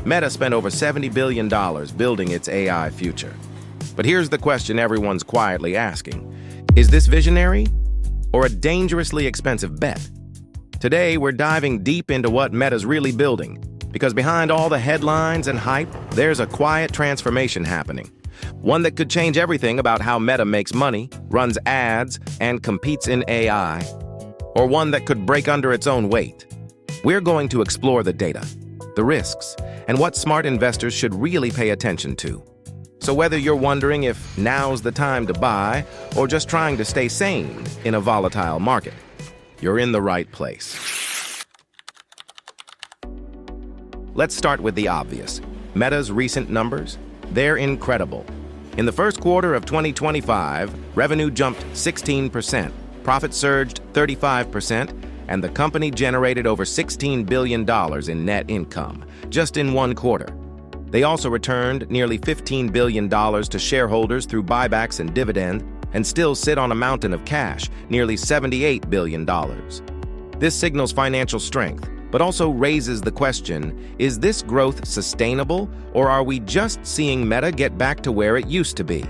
Meta spent over $70 billion building its AI future. But here's the question everyone's quietly asking. Is this visionary or a dangerously expensive bet? Today, we're diving deep into what Meta's really building, because behind all the headlines and hype, there's a quiet transformation happening. One that could change everything about how Meta makes money, runs ads, and competes in AI. Or one that could break under its own weight. We're going to explore the data, the risks, and what smart investors should really pay attention to. So whether you're wondering if now's the time to buy or just trying to stay sane in a volatile market, you're in the right place. Let's start with the obvious. Meta's recent numbers, they're incredible. In the first quarter of 2025, revenue jumped 16%, profit surged 35%, and the company generated over $16 billion in net income, just in one quarter. They also returned nearly $15 billion to shareholders through buybacks and dividends, and still sit on a mountain of cash, nearly $78 billion. This signals financial strength, but also raises the question, is this growth sustainable, or are we just seeing Meta get back to where it used to be?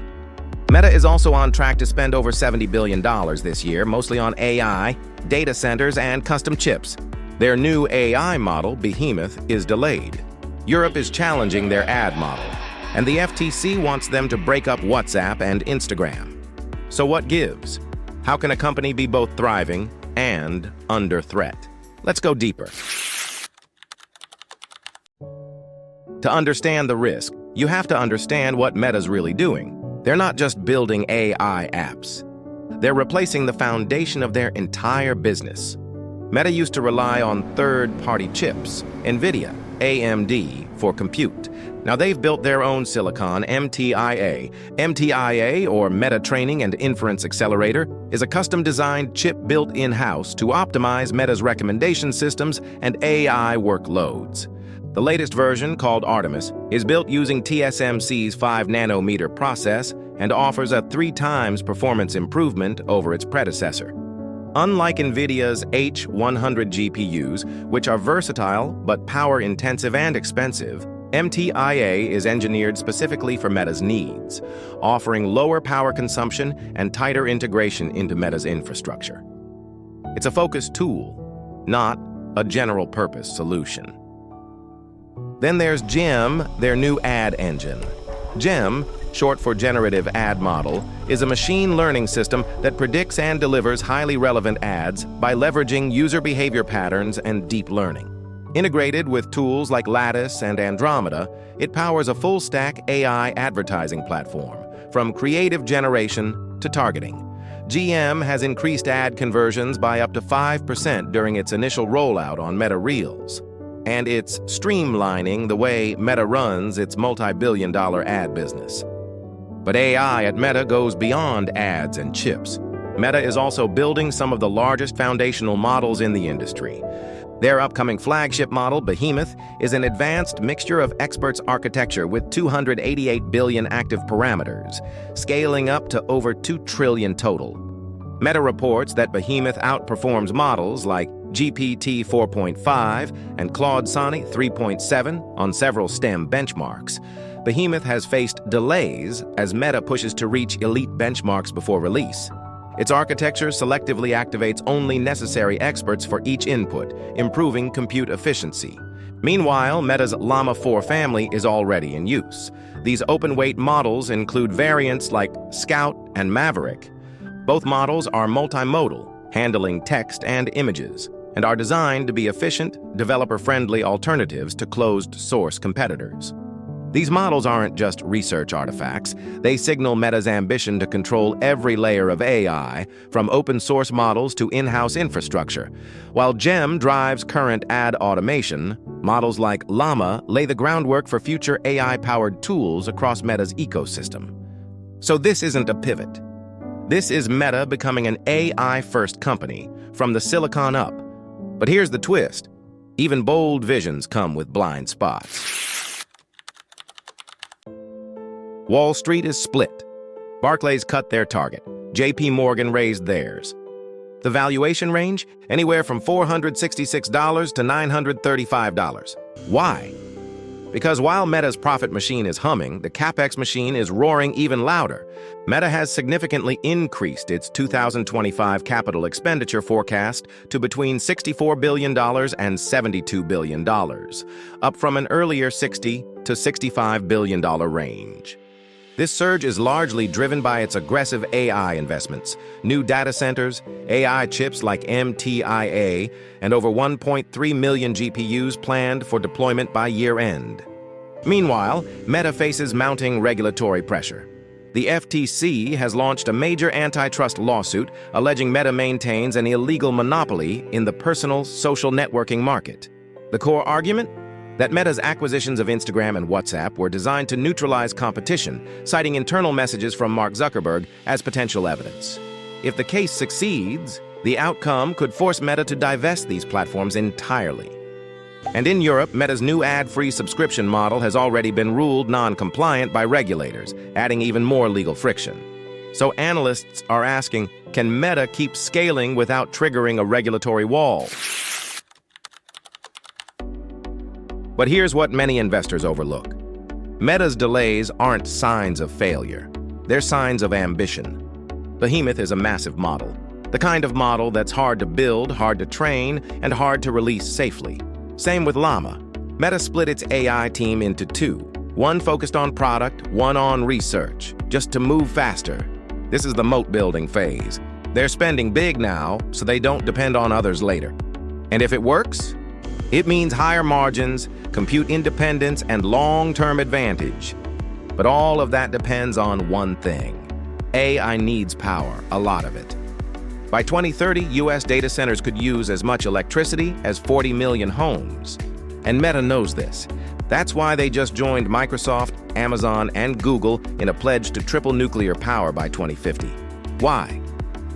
Meta is also on track to spend over $70 billion this year, mostly on AI, data centers, and custom chips. Their new AI model, Behemoth, is delayed. Europe is challenging their ad model, and the FTC wants them to break up WhatsApp and Instagram. So what gives? How can a company be both thriving and under threat? Let's go deeper. To understand the risk, you have to understand what Meta's really doing. They're not just building AI apps. They're replacing the foundation of their entire business. Meta used to rely on third-party chips, NVIDIA, AMD, for compute. Now they've built their own silicon, MTIA. MTIA, or Meta Training and Inference Accelerator, is a custom-designed chip built in-house to optimize Meta's recommendation systems and AI workloads. The latest version, called Artemis, is built using TSMC's 5-nanometer process and offers a 3 times performance improvement over its predecessor. Unlike NVIDIA's H100 GPUs, which are versatile but power-intensive and expensive, MTIA is engineered specifically for Meta's needs, offering lower power consumption and tighter integration into Meta's infrastructure. It's a focused tool, not a general-purpose solution. Then there's GEM, their new ad engine. GEM, short for Generative Ad Model, is a machine learning system that predicts and delivers highly relevant ads by leveraging user behavior patterns and deep learning. Integrated with tools like Lattice and Andromeda, it powers a full-stack AI advertising platform, from creative generation to targeting. GM has increased ad conversions by up to 5% during its initial rollout on Meta Reels, and it's streamlining the way Meta runs its multi-billion-dollar ad business. But AI at Meta goes beyond ads and chips. Meta is also building some of the largest foundational models in the industry. Their upcoming flagship model, Behemoth, is an advanced mixture of experts architecture with 288 billion active parameters, scaling up to over 2 trillion total. Meta reports that Behemoth outperforms models like GPT 4.5 and Claude Sonnet 3.7 on several STEM benchmarks. Behemoth has faced delays as Meta pushes to reach elite benchmarks before release. Its architecture selectively activates only necessary experts for each input, improving compute efficiency. Meanwhile, Meta's Llama 4 family is already in use. These open-weight models include variants like Scout and Maverick. Both models are multimodal, handling text and images, and are designed to be efficient, developer-friendly alternatives to closed-source competitors. These models aren't just research artifacts. They signal Meta's ambition to control every layer of AI, from open-source models to in-house infrastructure. While GEM drives current ad automation, models like Llama lay the groundwork for future AI-powered tools across Meta's ecosystem. So this isn't a pivot. This is Meta becoming an AI-first company, from the silicon up. But here's the twist. Even bold visions come with blind spots. Wall Street is split. Barclays cut their target. JP Morgan raised theirs. The valuation range? Anywhere from $466 to $935. Why? Because while Meta's profit machine is humming, the CapEx machine is roaring even louder. Meta has significantly increased its 2025 capital expenditure forecast to between $64 billion and $72 billion, up from an earlier $60 to $65 billion range. This surge is largely driven by its aggressive AI investments, new data centers, AI chips like MTIA, and over 1.3 million GPUs planned for deployment by year-end. Meanwhile, Meta faces mounting regulatory pressure. The FTC has launched a major antitrust lawsuit alleging Meta maintains an illegal monopoly in the personal social networking market. The core argument? That Meta's acquisitions of Instagram and WhatsApp were designed to neutralize competition, citing internal messages from Mark Zuckerberg as potential evidence. If the case succeeds, the outcome could force Meta to divest these platforms entirely. And in Europe, Meta's new ad-free subscription model has already been ruled non-compliant by regulators, adding even more legal friction. So analysts are asking, can Meta keep scaling without triggering a regulatory wall? But here's what many investors overlook. Meta's delays aren't signs of failure. They're signs of ambition. Behemoth is a massive model, the kind of model that's hard to build, hard to train, and hard to release safely. Same with Llama. Meta split its AI team into two, one focused on product, one on research, just to move faster. This is the moat-building phase. They're spending big now, so they don't depend on others later. And if it works, it means higher margins, compute independence, and long-term advantage. But all of that depends on one thing. AI needs power, a lot of it. By 2030, US data centers could use as much electricity as 40 million homes. And Meta knows this. That's why they just joined Microsoft, Amazon, and Google in a pledge to triple nuclear power by 2050. Why?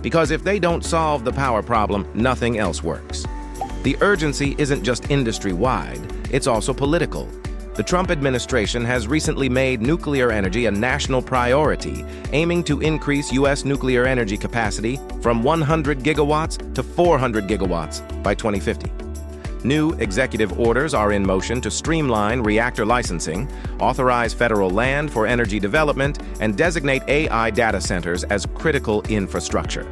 Because if they don't solve the power problem, nothing else works. The urgency isn't just industry-wide, it's also political. The Trump administration has recently made nuclear energy a national priority, aiming to increase U.S. nuclear energy capacity from 100 gigawatts to 400 gigawatts by 2050. New executive orders are in motion to streamline reactor licensing, authorize federal land for energy development, and designate AI data centers as critical infrastructure.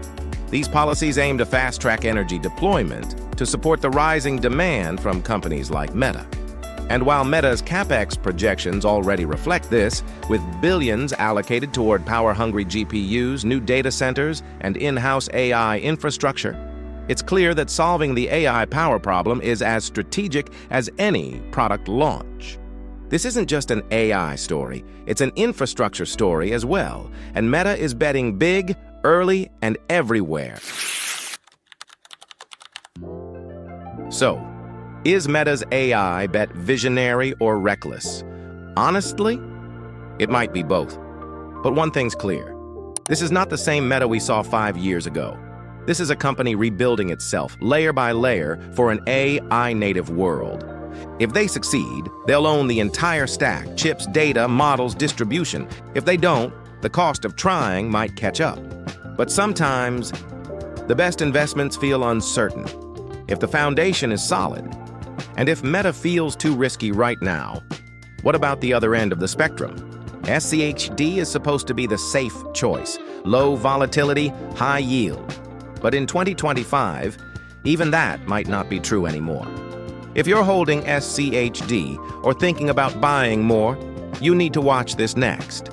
These policies aim to fast-track energy deployment to support the rising demand from companies like Meta. And while Meta's CapEx projections already reflect this, with billions allocated toward power-hungry GPUs, new data centers, and in-house AI infrastructure, it's clear that solving the AI power problem is as strategic as any product launch. This isn't just an AI story, it's an infrastructure story as well, and Meta is betting big, early, and everywhere. So, is Meta's AI bet visionary or reckless? Honestly, it might be both. But one thing's clear. This is not the same Meta we saw 5 years ago. This is a company rebuilding itself, layer by layer, for an AI-native world. If they succeed, they'll own the entire stack, chips, data, models, distribution. If they don't, the cost of trying might catch up. But sometimes, the best investments feel uncertain. If the foundation is solid, and if Meta feels too risky right now, what about the other end of the spectrum? SCHD is supposed to be the safe choice, low volatility, high yield. But in 2025, even that might not be true anymore. If you're holding SCHD or thinking about buying more, you need to watch this next.